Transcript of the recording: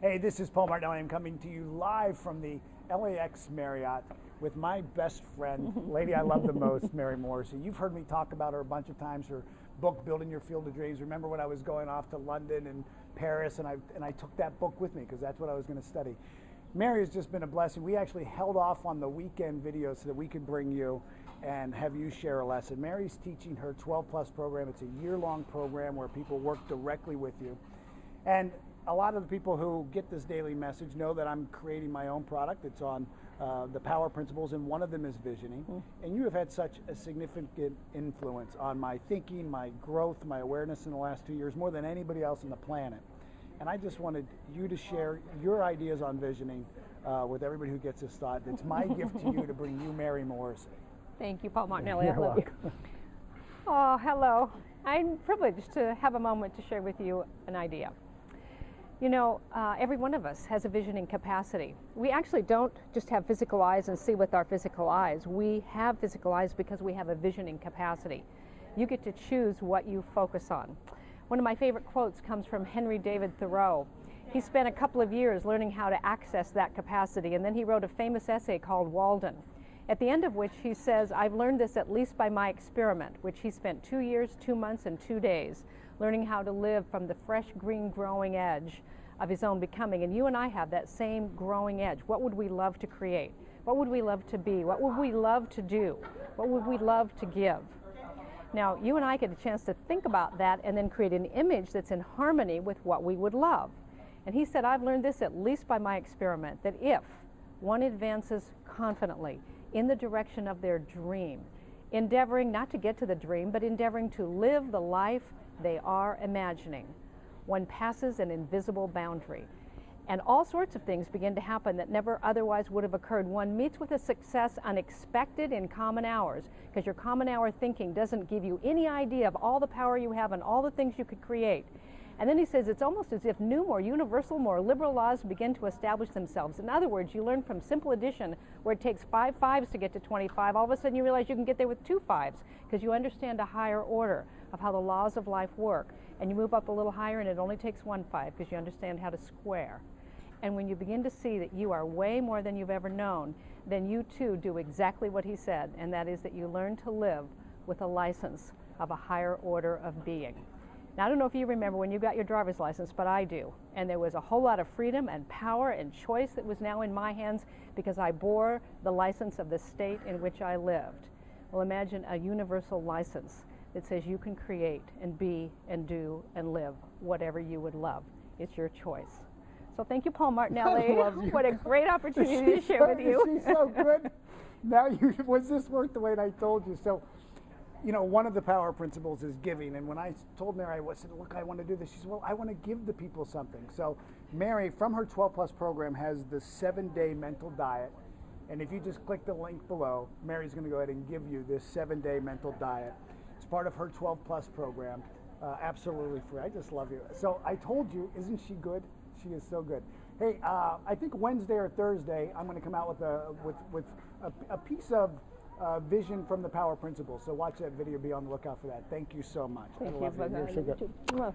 Hey, this is Paul Martinelli. I'm coming to you live from the LAX Marriott with my best friend, lady I love the most, Mary Morrissey. You've heard me talk about her a bunch of times, her book, Building Your Field of Dreams. Remember when I was going off to London and Paris, and I took that book with me because that's what I was going to study. Mary has just been a blessing. We actually held off on the weekend video so that we could bring you and have you share a lesson. Mary's teaching her 12+ program. It's a year-long program where people work directly with you. And a lot of the people who get this daily message know that I'm creating my own product. It's on the power principles, and one of them is visioning. And you have had such a significant influence on my thinking, my growth, my awareness in the last 2 years, more than anybody else on the planet. And I just wanted you to share your ideas on visioning with everybody who gets this thought. It's my gift to you to bring you Mary Morrissey. Thank you, Paul Martinelli. I You're love you. welcome. Oh, hello. I'm privileged to have a moment to share with you an idea. You know, every one of us has a visioning capacity. We actually don't just have physical eyes and see with our physical eyes. We have physical eyes because we have a visioning capacity. You get to choose what you focus on. One of my favorite quotes comes from Henry David Thoreau. He spent a couple of years learning how to access that capacity, and then he wrote a famous essay called Walden, at the end of which he says, I've learned this at least by my experiment, which he spent 2 years, 2 months, and 2 days learning how to live from the fresh green growing edge of his own becoming. And you and I have that same growing edge. What would we love to create? What would we love to be? What would we love to do? What would we love to give? Now, you and I get a chance to think about that and then create an image that's in harmony with what we would love. And he said, I've learned this at least by my experiment, that if one advances confidently in the direction of their dream, endeavoring not to get to the dream, but endeavoring to live the life they are imagining, one passes an invisible boundary. And all sorts of things begin to happen that never otherwise would have occurred. One meets with a success unexpected in common hours, because your common hour thinking doesn't give you any idea of all the power you have and all the things you could create. And then he says it's almost as if new, more universal, more liberal laws begin to establish themselves. In other words, you learn from simple addition, where it takes 5 5s to get to 25. All of a sudden you realize you can get there with 2 5s, because you understand a higher order of how the laws of life work. And you move up a little higher and it only takes 1 5, because you understand how to square. And when you begin to see that you are way more than you've ever known, then you too do exactly what he said, and that is that you learn to live with a license of a higher order of being. Now, I don't know if you remember when you got your driver's license, but I do. And there was a whole lot of freedom and power and choice that was now in my hands because I bore the license of the state in which I lived. Well, imagine a universal license that says you can create and be and do and live whatever you would love. It's your choice. So thank you, Paul Martinelli. What a great opportunity to share with you. She's so good. Now, was this worth the wait? I told you. So, you know, one of the power principles is giving. And when I told Mary, I said, look, I want to do this. She said, well, I want to give the people something. So Mary, from her 12+ program, has the 7-day mental diet. And if you just click the link below, Mary's going to go ahead and give you this 7-day mental diet. It's part of her 12+ program, absolutely free. I just love you. So I told you, isn't she good? She is so good. Hey, I think Wednesday or Thursday, I'm going to come out with a piece of vision from the power principles. So watch that video. Be on the lookout for that. Thank you so much. Thank I love you. you. You're so good.